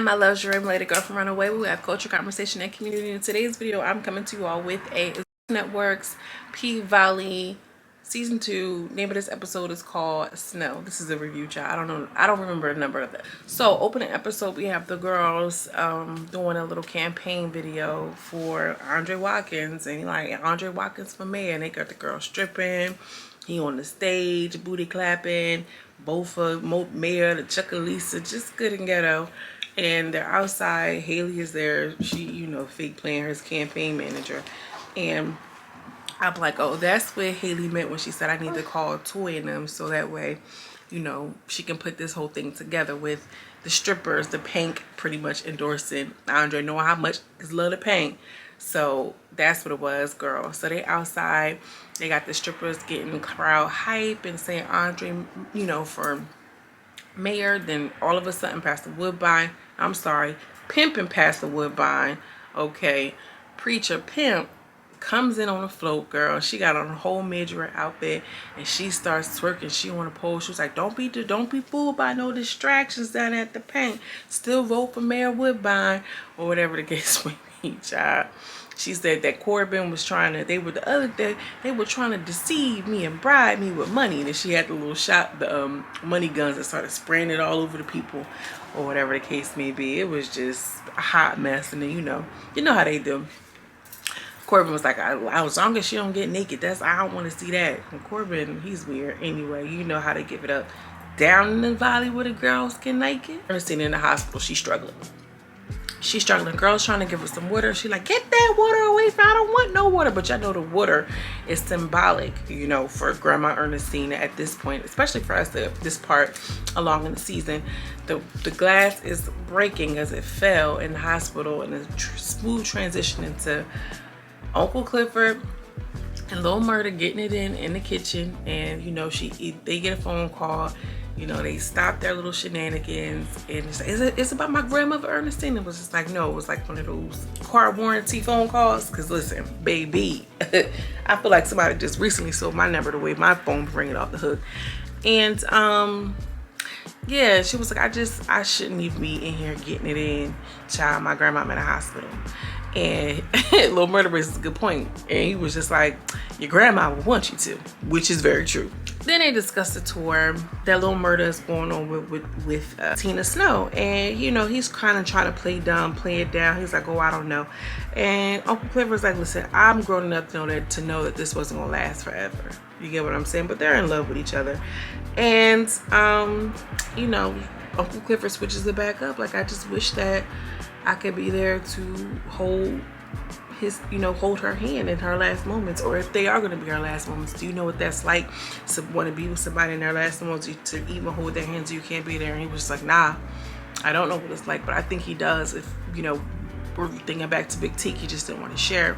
My love, Jarae, Milay, the girl from Runaway. We have culture, conversation, and community. In today's video, I'm coming to you all with a Network's P-Valley Season 2. Name of this episode is called Snow. This is a review, child. I don't remember the number of it. So, opening episode, we have the girls doing a little campaign video for Andre Watkins. And like, Andre Watkins for mayor. And they got the girl stripping. He on the stage, booty clapping. Both of Mayor, the Chuckalisa, just good and ghetto. And they're outside. Haley is there. She, fake playing her campaign manager. And I'm like, oh, that's what Haley meant when she said I need to call Toy and them, so that way, she can put this whole thing together with the strippers, the Pink pretty much endorsing Andre, knowing how much is love the Pink. So that's what it was, girl. So they outside. They got the strippers getting crowd hype and saying Andre, for mayor. Then all of a sudden, Pastor Woodbine, Pimpin' Pastor Woodbine, okay, Preacher Pimp comes in on a float, girl. She got on a whole major outfit and she starts twerking. She want to pose. She was like, don't be fooled by no distractions down at the Paint. Still vote for Mayor Woodbine, or whatever the case may be, child. She said that Corbin was they were trying to deceive me and bribe me with money. And then she had the little the money guns and started spraying it all over the people, or whatever the case may be. It was just a hot mess. And then you know how they do. Corbin was like, as long as she don't get naked, I don't want to see that. And Corbin, he's weird anyway. You know how they give it up down in the valley where the girls get naked. Ernestine in the hospital, she's struggling. She's struggling. Girl's trying to give her some water. She's like, get that water away from me. I don't want no water. But y'all know the water is symbolic, for Grandma Ernestine at this point, especially for us at this part along in the season. The glass is breaking as it fell in the hospital, and a smooth transition into Uncle Clifford and Lil Murder getting it in the kitchen. And they get a phone call. They stopped their little shenanigans, and it's like, it's about my grandmother Ernestine. It was just like, no, it was like one of those car warranty phone calls. Because listen, baby, I feel like somebody just recently sold my number the way my phone's ringing off the hook. And yeah, she was like, I shouldn't even be in here getting it in, child. My grandma in the hospital. And Lil Murder raises a good point, and he was just like, your grandma would want you to, which is very true. Then they discussed the tour that Lil Murder is going on with Tina Snow, and he's kind of trying to play it down. He's like, oh, I don't know. And Uncle Clifford's like, listen, I'm grown enough to know that this wasn't gonna last forever. You get what I'm saying? But they're in love with each other, and Uncle Clifford switches it back up. Like, I just wish that I could be there to hold hold her hand in her last moments, or if they are going to be her last moments. Do you know what that's like to want to be with somebody in their last moments, to even hold their hands, you can't be there? And he was just like, nah, I don't know what it's like, but I think he does. If we're thinking back to Big T, he just didn't want to share.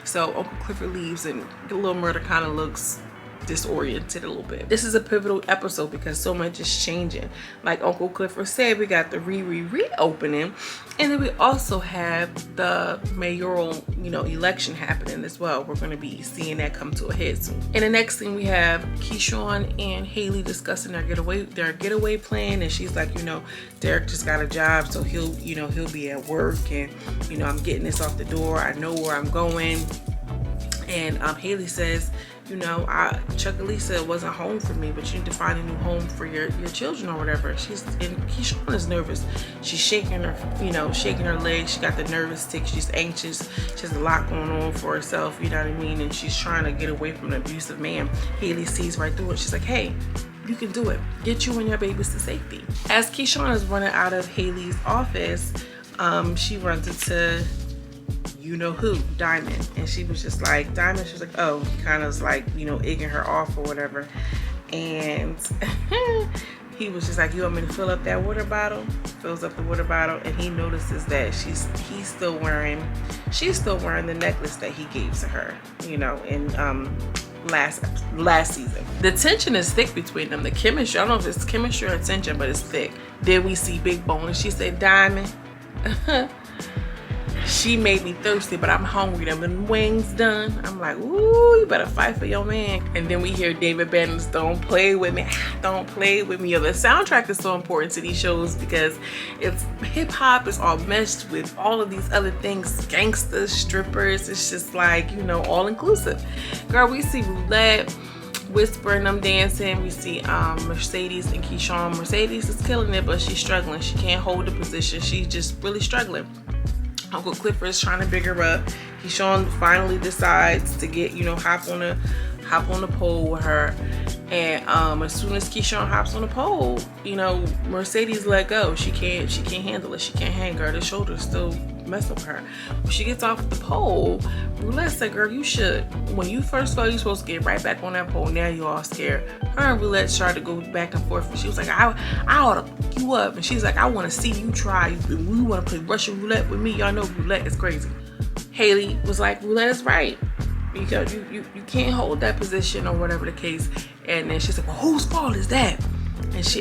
So Uncle Clifford leaves, and the Little Murder kind of looks disoriented a little bit. This is a pivotal episode because so much is changing. Like Uncle Clifford said, we got the reopening, and then we also have the mayoral election happening as well. We're going to be seeing that come to a head soon. And the next thing, we have Keyshawn and Haley discussing their getaway plan, and she's like, Derek just got a job, so he'll be at work, and I'm getting this off the door. I know where I'm going. And Haley says, Chuckalisa wasn't home for me, but you need to find a new home for your children or whatever. And Keyshawn is nervous. She's shaking her legs. She got the nervous tick. She's anxious. She has a lot going on for herself, you know what I mean? And she's trying to get away from an abusive man. Haley sees right through it. She's like, hey, you can do it. Get you and your babies to safety. As Keyshawn is running out of Haley's office, she runs into who, Diamond. And she was just like, Diamond, she was like, oh, kind of like, egging her off or whatever. And he was just like, you want me to fill up that water bottle? Fills up the water bottle, and he notices that she's still wearing the necklace that he gave to her, in last season. The tension is thick between them. The chemistry, I don't know if it's chemistry or tension, but it's thick. Then we see Big Bone, and she said, Diamond, She made me thirsty, but I'm hungry. Them wings done. I'm like, ooh, you better fight for your man. And then we hear David Bannon's "Don't Play With Me." Don't play with me. Yo, the soundtrack is so important to these shows because it's hip hop. It's all meshed with all of these other things, gangsters, strippers. It's just like, you know, all inclusive. Girl, we see Roulette, Whisper and them dancing. We see Mercedes and Keyshawn. Mercedes is killing it, but she's struggling. She can't hold the position. She's just really struggling. Uncle Clifford is trying to big her up. Keyshawn finally decides to get, you know, hop on the pole with her. And as soon as Keyshawn hops on the pole, you know, Mercedes let go. She can't handle it. She can't hang her. The shoulder's still messing with her. When she gets off the pole, Roulette said, girl, you should. When you first fell, you're supposed to get right back on that pole. Now you all scared. Her and Roulette started to go back and forth. And she was like, I ought to pick you up. And she's like, I want to see you try. We want to play Russian roulette with me. Y'all know Roulette is crazy. Haley was like, Roulette is right. Because you can't hold that position or whatever the case. And then she's like, well, whose fault is that?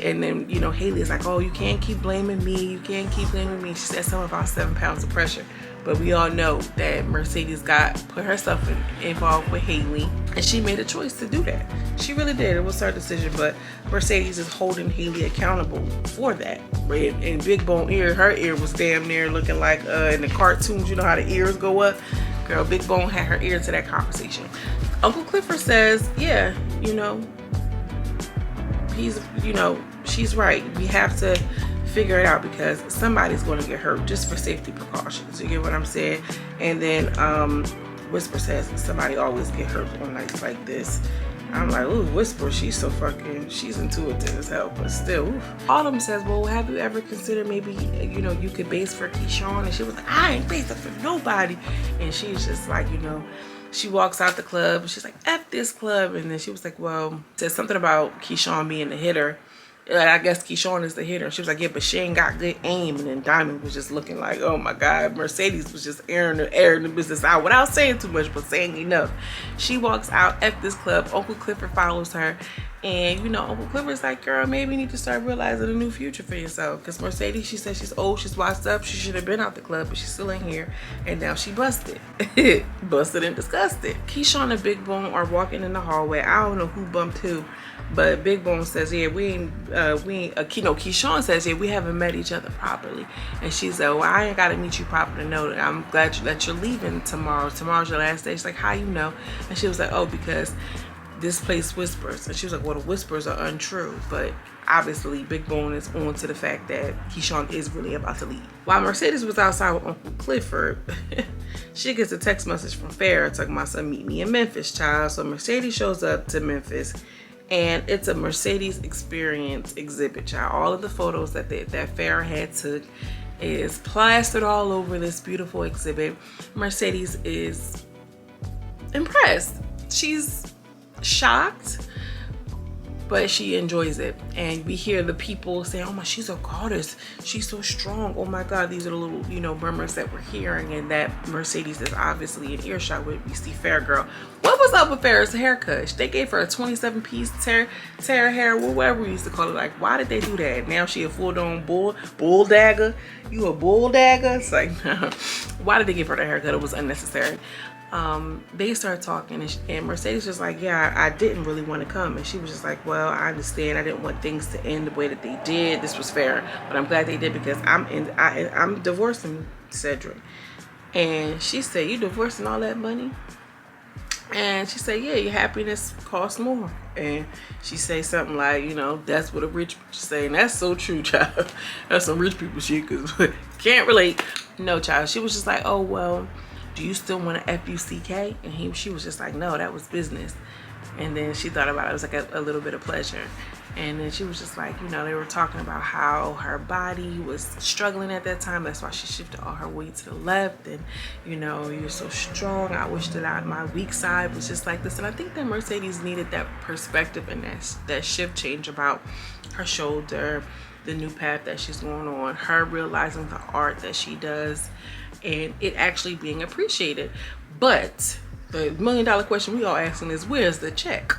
And then, you know, Haley is like, oh, you can't keep blaming me. You can't keep blaming me. She said something about 7 pounds of pressure. But we all know that Mercedes put herself involved with Haley. And she made a choice to do that. She really did. It was her decision. But Mercedes is holding Haley accountable for that. And Big Bone ear, her ear was damn near looking like in the cartoons, you know how the ears go up? Girl, Big Bone had her ear to that conversation. Uncle Clifford says, yeah, you know, she's right. We have to figure it out because somebody's going to get hurt just for safety precautions. You get what I'm saying? And then Whisper says somebody always get hurt on nights like this. I'm like, ooh, Whisper, she's intuitive as hell, but still. Oof. Autumn says, well, have you ever considered maybe, you know, you could base for Keyshawn? And she was like, I ain't basing for nobody. And she's just like, you know, she walks out the club. She's like, F this club. And then she was like, well, said something about Keyshawn being the hitter. I guess Keyshawn is the hitter. She was like, yeah, but she ain't got good aim. And then Diamond was just looking like, oh my God. Mercedes was just airing the business out without saying too much, but saying enough. She walks out, F this club. Uncle Clifford follows her. And, you know, Uncle Clifford's like, girl, maybe you need to start realizing a new future for yourself. Because Mercedes, she said she's old, she's washed up. She should have been out the club, but she's still in here. And now she busted. Busted and disgusted. Keyshawn and Big Bone are walking in the hallway. I don't know who bumped who. But Big Bone says, yeah, Keyshawn says, yeah, we haven't met each other properly. And she said, well, I ain't got to meet you properly to know that I'm glad that you're leaving tomorrow. Tomorrow's your last day. She's like, how you know? And she was like, oh, because this place whispers. And she was like, well, the whispers are untrue. But obviously, Big Bone is on to the fact that Keyshawn is really about to leave. While Mercedes was outside with Uncle Clifford, she gets a text message from Farrah talking about some meet me in Memphis, child. So Mercedes shows up to Memphis. And it's a Mercedes experience exhibit, child. All of the photos that Farrah had took is plastered all over this beautiful exhibit. Mercedes is impressed. She's shocked, but she enjoys it. And we hear the people saying, oh my, she's a goddess. She's so strong. Oh my God, these are the little, you know, murmurs that we're hearing. And that Mercedes is obviously in earshot with. We see Farrah girl. What was up with Farrah's haircut? They gave her a 27-piece tear hair, whatever we used to call it. Like, why did they do that? Now she a full-blown bull dagger. You a bull dagger? It's like, why did they give her the haircut? It was unnecessary. They started talking and Mercedes was like, yeah, I didn't really want to come. And she was just like, well, I understand. I didn't want things to end the way that they did. This was fair, but I'm glad they did because I'm divorcing Cedric. And she said, you divorcing all that money? And she said, yeah, your happiness costs more. And she say something like, you know, that's what a rich bitch say. And that's so true, child. That's some rich people shit, because can't relate. No, child. She was just like, oh, well, do you still want to F-U-C-K? And she was just like, no, that was business. And then she thought about it. It was like a little bit of pleasure. And then she was just like, you know, they were talking about how her body was struggling at that time. That's why she shifted all her weight to the left. And, you know, you're so strong. I wish that my weak side was just like this. And I think that Mercedes needed that perspective and that shift change about her shoulder, the new path that she's going on, her realizing the art that she does, and it actually being appreciated. But the $1 million question we all asking is, where's the check?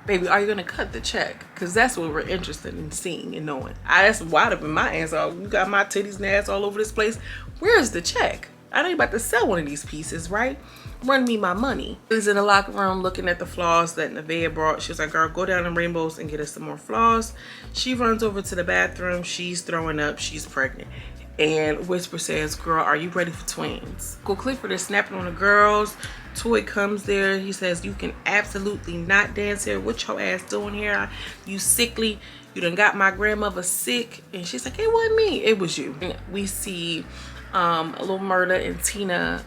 Baby, are you gonna cut the check? Because that's what we're interested in seeing and knowing. That's wide up in my answer. You got my titties and ass all over this place. Where's the check? I know you about to sell one of these pieces, right? Run me my money. He's in the locker room looking at the floss that Nevaeh brought. She was like, girl, go down in Rainbows and get us some more floss. She runs over to the bathroom. She's throwing up. She's pregnant. And Whisper says, girl, are you ready for twins? Uncle Clifford is snapping on the girls. Toy comes there. He says, you can absolutely not dance here. What your ass doing here? You sickly. You done got my grandmother sick. And she's like, it wasn't me. It was you. And we see Lil Murda and Tina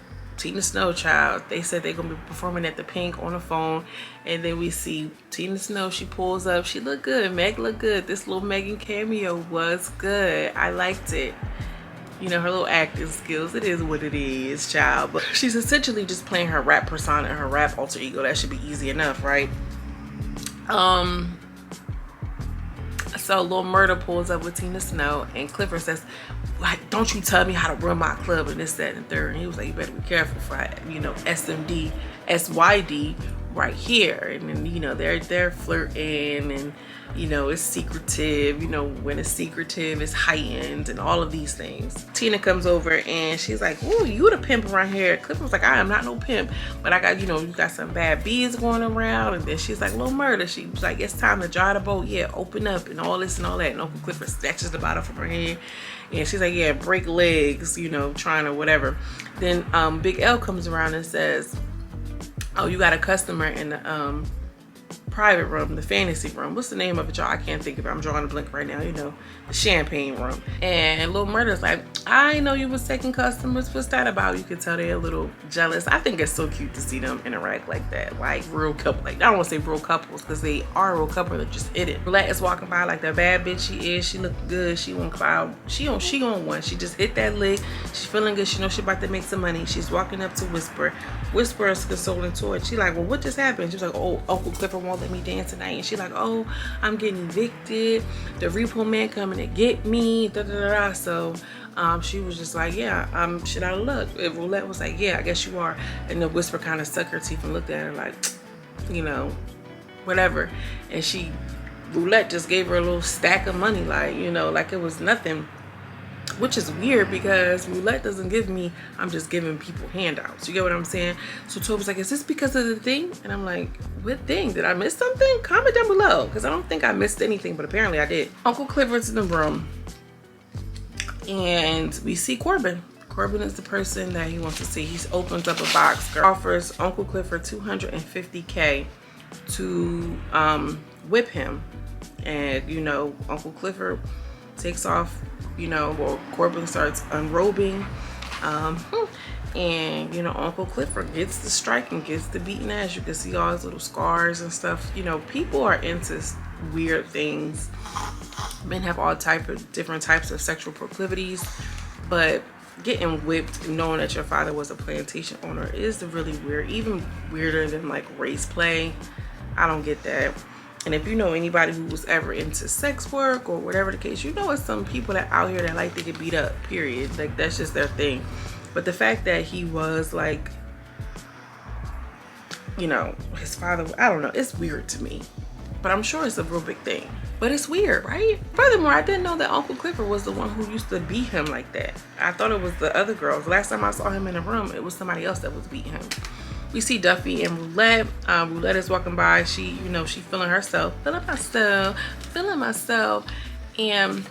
Snow child. They said they're gonna be performing at the Pink on the phone. And then we see Tina Snow. She pulls up. She looked good. Meg looked good. This little Megan cameo was good. I liked it. You know, her little acting skills, it is what it is, child. But she's essentially just playing her rap persona, her rap alter ego. That should be easy enough, right? So Lil Murda pulls up with Tina Snow, and Clifford says, don't you tell me how to run my club and this, that, and third. And he was like, you better be careful for, you know, SMD, SYD right here. And then, you know, they're flirting, and you know, it's secretive. You know, when it's secretive, it's heightened, and all of these things. Tina comes over and she's like, ooh, you the pimp around here. Clifford was like, I am not no pimp, but I got, you know, you got some bad bees going around. And then she's like, Lil Murda. She was like, it's time to dry the boat. Yeah, open up and all this and all that. And Uncle Clifford snatches the bottle from her hand. And she's like, yeah, break legs, you know, trying to whatever. Then Big L comes around and says, oh, you got a customer in the private room, the fantasy room. What's the name of it, y'all? I can't think of it. I'm drawing a blank right now. You know, the champagne room. And Lil Murda's like, I know you was taking customers. What's that about? You can tell they're a little jealous. I think it's so cute to see them interact like that, like real couple. Like, I don't want to say real couples because they are a real couple. They're just hit it. Roulette is walking by like the bad bitch she is. She look good. She won't cloud. She on one. She just hit that lick. She's feeling good. She knows she about to make some money. She's walking up to Whisper. Whisper is consoling Toy. She like, well, what just happened? She's like, oh, Uncle Clifford won't let me dance tonight. And she like, oh, I'm getting evicted. The repo man coming to get me. Da, da, da, da. So she was just like, yeah, I'm shit out of luck. And Roulette was like, yeah, I guess you are. And the Whisper kind of sucked her teeth and looked at her like, you know, whatever. And Roulette just gave her a little stack of money, like, you know, like it was nothing. Which is weird because Roulette doesn't give me, I'm just giving people handouts. You get what I'm saying? So Toy was like, is this because of the thing? And I'm like, what thing? Did I miss something? Comment down below, because I don't think I missed anything, but apparently I did. Uncle Clifford's in the room, and we see Corbin. Corbin is the person that he wants to see. He opens up a box, offers Uncle Clifford $250K to whip him. And, you know, Uncle Clifford takes off, you know, well, Corbin starts unrobing. And, you know, Uncle Clifford gets the strike and gets the beating ass. You can see all his little scars and stuff. You know, people are into weird things. Men have all different types of sexual proclivities, but getting whipped and knowing that your father was a plantation owner is really weird, even weirder than like race play. I don't get that. And if you know anybody who was ever into sex work or whatever the case, you know it's some people that out here that like to get beat up, period. Like, that's just their thing. But the fact that he was like, you know, his father, I don't know, it's weird to me. But I'm sure it's a real big thing. But it's weird, right? Furthermore, I didn't know that Uncle Clifford was the one who used to beat him like that. I thought it was the other girls. Last time I saw him in the room, it was somebody else that was beating him. We see Duffy and Roulette. Roulette is walking by. She, you know, she feeling herself. Feeling myself. And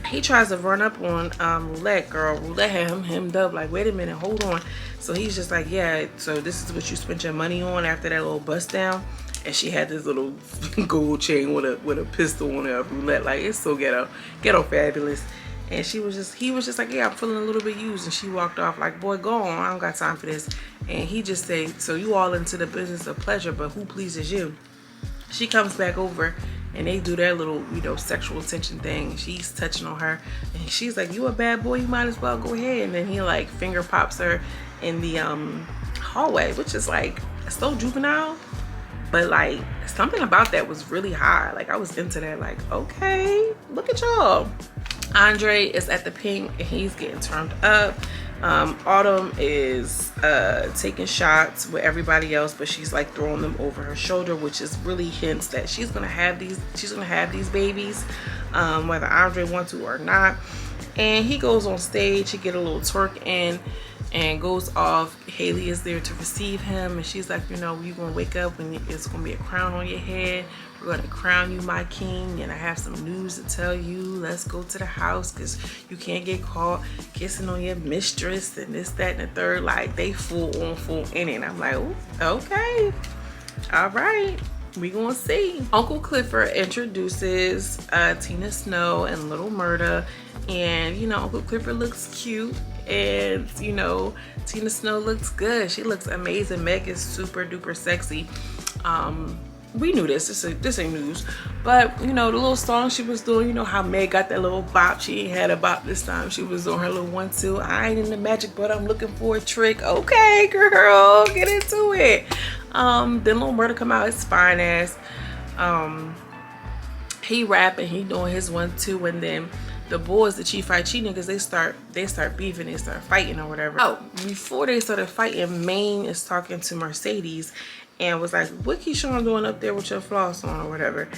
he tries to run up on Roulette, girl. Roulette had him hemmed up like, wait a minute, hold on. So he's just like, yeah, so this is what you spent your money on after that little bust down. And she had this little gold chain with a pistol on her. Roulette, like, it's so ghetto fabulous. And he was just like, yeah, I'm feeling a little bit used. And she walked off like, boy, go on, I don't got time for this. And he just said, so you all into the business of pleasure, but who pleases you? She comes back over and they do their little, you know, sexual tension thing. She's touching on her and she's like, you a bad boy, you might as well go ahead. And then he like finger pops her in the hallway, which is like so juvenile. But like something about that was really high. Like I was into that, like, okay, look at y'all. Andre is at the Pink and he's getting turned up. Autumn is taking shots with everybody else, but she's like throwing them over her shoulder, which is really hints that she's gonna have these babies, whether Andre wants to or not. And he goes on stage, he get a little twerk in, and goes off. Haley is there to receive him, and she's like, you know, you're gonna wake up and it's gonna be a crown on your head. We're gonna crown you my king, and I have some news to tell you. Let's go to the house because you can't get caught kissing on your mistress and this, that, and the third. Like, they full in it. And I'm like, ooh, okay, all right, we gonna see. Uncle Clifford introduces Tina Snow and Little Murda, and you know, Uncle Clifford looks cute, and you know, Tina Snow looks good. She looks amazing. Meg is super duper sexy. We knew this ain't news, but you know, the little song she was doing, you know how Meg got that little bop. She ain't had a bop this time. She was doing her little 1-2. I ain't in the magic, but I'm looking for a trick. Okay, girl, get into it. Then Little Murda come out, his fine ass. He rapping, he doing his 1-2, and then the boys, the Chi niggas, they start beefing, they start fighting or whatever. Oh, before they started fighting, Maine is talking to Mercedes and was like, what Keyshawn doing up there with your floss on or whatever?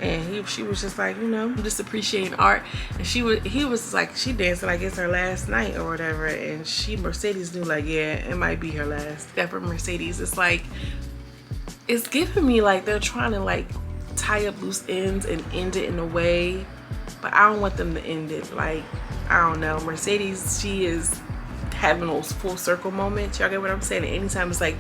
And she was just like, you know, I'm just appreciating art. And he was like, she dancing like it's her last night or whatever. And Mercedes knew, like, yeah, it might be her last. That for Mercedes, it's like, it's giving me like they're trying to like tie up loose ends and end it in a way, but I don't want them to end it. Like, I don't know, Mercedes, she is having those full circle moments. Y'all get what I'm saying? And anytime it's like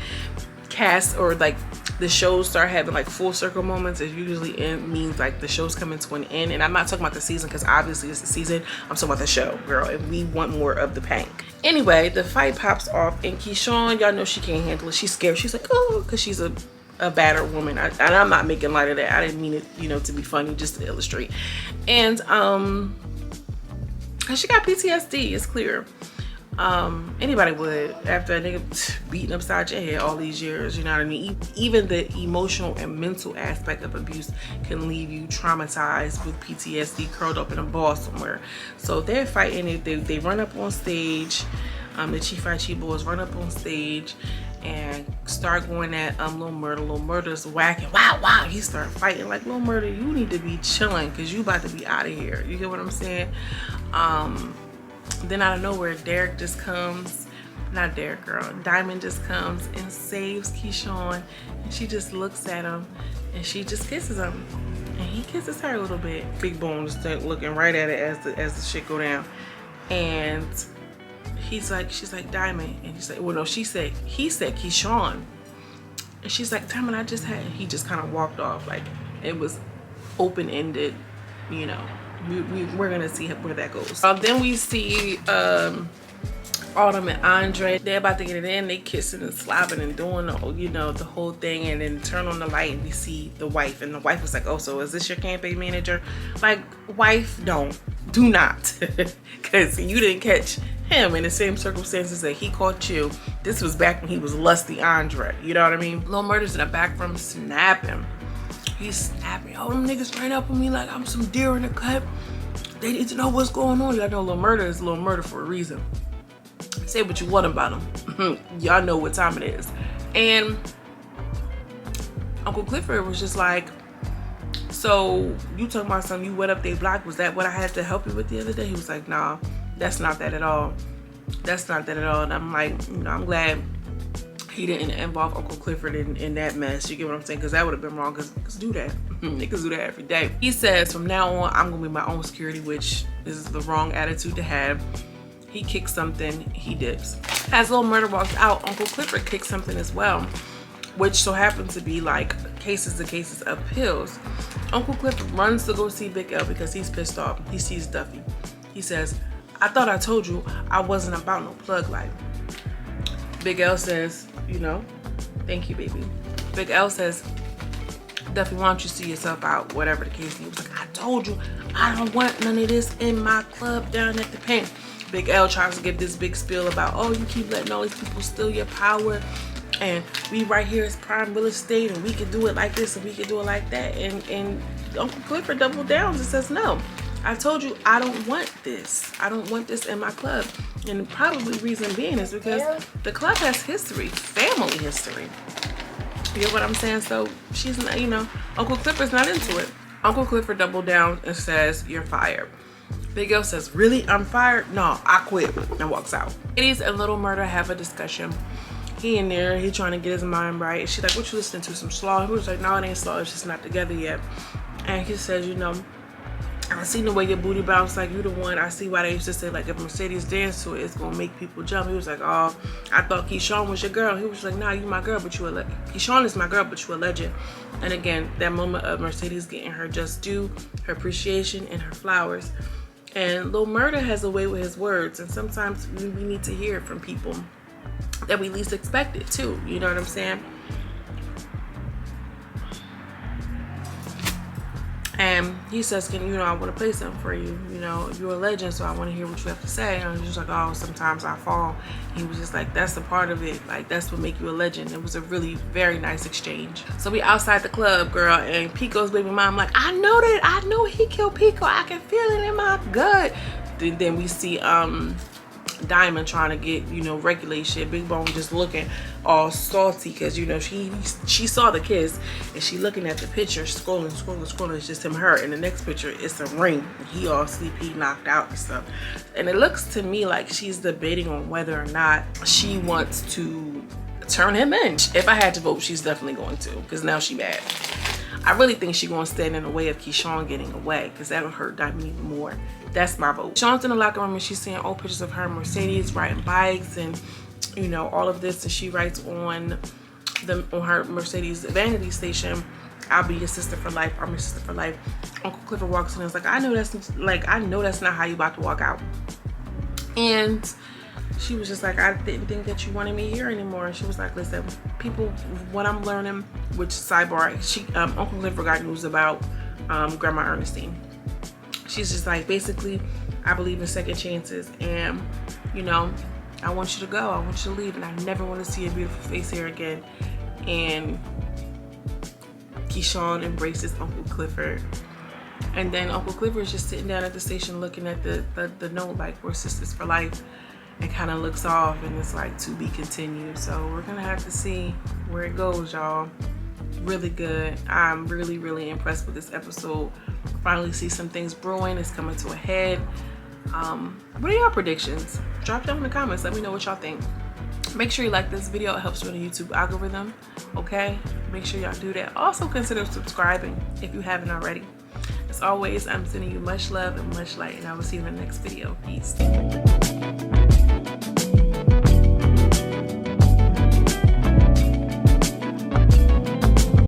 cast or like the shows start having like full circle moments, it usually means like the show's coming to an end. And I'm not talking about the season, because obviously it's the season. I'm talking about the show, girl, and we want more of the pank. Anyway, the fight pops off, and Keyshawn, y'all know she can't handle it. She's scared. She's like, oh, because she's a battered woman. And I'm not making light of that. I didn't mean it, you know, to be funny, just to illustrate. And she got PTSD, it's clear. Anybody would, after a nigga beating upside your head all these years, you know what I mean? Even the emotional and mental aspect of abuse can leave you traumatized with PTSD, curled up in a ball somewhere. So they're fighting. They run up on stage. The Chi boys run up on stage and start going at Little Murda. Little Murda's whacking. Wow. He start fighting. Like, Little Murda, you need to be chilling, because you about to be out of here. You get what I'm saying? Then out of nowhere, Derek just comes. Not Derek, girl. Diamond just comes and saves Keyshawn. And she just looks at him and she just kisses him. And he kisses her a little bit. Big Bone just looking right at it as the shit go down. And she's like, Diamond. And he's like, well, no, he said Keyshawn. And she's like, Diamond, he just kind of walked off. Like, it was open-ended, you know. We're gonna see where that goes. Then we see Autumn and Andre. They're about to get it in. They kissing and slapping and doing the whole thing. And then turn on the light and we see the wife. And the wife was like, oh, so is this your campaign manager? Like, wife, do not, because you didn't catch him in the same circumstances that he caught you. This was back when he was lusty Andre. You know what I mean? Little Murda's in the back room snapping. He's snapping. Oh, them niggas ran up on me like I'm some deer in the cut. They need to know what's going on. Y'all know Little Murda is Little Murda for a reason. Say what you want about him. Y'all know what time it is. And Uncle Clifford was just like, so you talking about something you wet up their block? Was that what I had to help you with the other day? He was like, nah, that's not that at all. That's not that at all. And I'm like, you know, I'm glad he didn't involve Uncle Clifford in that mess. You get what I'm saying? Because that would have been wrong. Because do that. Niggas do that every day. He says, from now on, I'm going to be my own security, which is the wrong attitude to have. He kicks something, he dips. As Little Murda walks out, Uncle Clifford kicks something as well, which so happens to be like cases of pills. Uncle Clifford runs to go see Big L because he's pissed off. He sees Duffy. He says, I thought I told you I wasn't about no plug life. Big L says, you know, thank you, baby. Big L says, Duffy, why don't you see yourself out? Whatever the case. He was like, I told you, I don't want none of this in my club down at the Pink. Big L tries to give this big spiel about, oh, you keep letting all these people steal your power, and we right here is prime real estate, and we can do it like this and we can do it like that. And Uncle Clifford double downs and says, no, I told you I don't want this. I don't want this in my club. And probably reason being is because the club has history, family history. You know what I'm saying? So she's not, you know, Uncle Clifford's not into it. Uncle Clifford doubled down and says, you're fired. Big Girl says, really? I'm fired? No, I quit. And walks out. Ladies and Little Murder have a discussion. He in there, he trying to get his mind right. She's like, what you listening to, some Slaw? He was like, no, it ain't Slaw, it's just not together yet. And he says, you know, I seen the way your booty bounce, like you the one. I see why they used to say, like, if Mercedes dance to it, it's gonna make people jump. He was like, oh, I thought Keyshawn was your girl. He was like, nah, you my girl, but you a legend. Keyshawn is my girl, but you a legend. And again, that moment of Mercedes getting her just due, her appreciation, and her flowers. And Lil Murda has a way with his words, and sometimes we need to hear it from people that we least expect it too. You know what I'm saying? And he says, "Can you know, I want to play something for you. You know, you're a legend, so I want to hear what you have to say." And I was just like, "Oh, sometimes I fall." He was just like, "That's a part of it. Like, that's what make you a legend." It was a really very nice exchange. So we outside the club, girl, and Pico's baby mom like, "I know that. I know he killed Pico. I can feel it in my gut." Then we see Diamond trying to get, you know, regulate shit. Big Bone just looking all salty because, you know, she saw the kiss and she looking at the picture, scrolling. It's just him, her. And the next picture, it's a ring. He all sleepy, knocked out and stuff. And it looks to me like she's debating on whether or not she wants to turn him in. If I had to vote, she's definitely going to, because now she mad. I really think she's going to stand in the way of Keyshawn getting away, because that'll hurt Diamond even more. That's my vote. Sean's in the locker room and she's seeing old pictures of her and Mercedes riding bikes and, you know, all of this. And she writes on her Mercedes vanity station, "I'll be your sister for life. I'm your sister for life." Uncle Clifford walks in and is like, I know that's not how you about to walk out. And she was just like, "I didn't think that you wanted me here anymore." And she was like, "Listen, people, what I'm learning," which sidebar, Uncle Clifford got news about Grandma Ernestine. She's just like, basically, I believe in second chances, and, you know, I want you to go. I want you to leave, and I never want to see your beautiful face here again. And Keyshawn embraces Uncle Clifford. And then Uncle Clifford is just sitting down at the station looking at the note, like, "We're sisters for life," and kind of looks off, and it's like, "To be continued." So we're going to have to see where it goes, y'all. Really good. I'm really, really impressed with this episode. Finally see some things brewing. It's coming to a head. What are your predictions? Drop down in the comments. Let me know what y'all think. Make sure you like this video. It helps with the YouTube algorithm. Okay? Make sure y'all do that. Also consider subscribing if you haven't already. As always, I'm sending you much love and much light, and I will see you in the next video. Peace.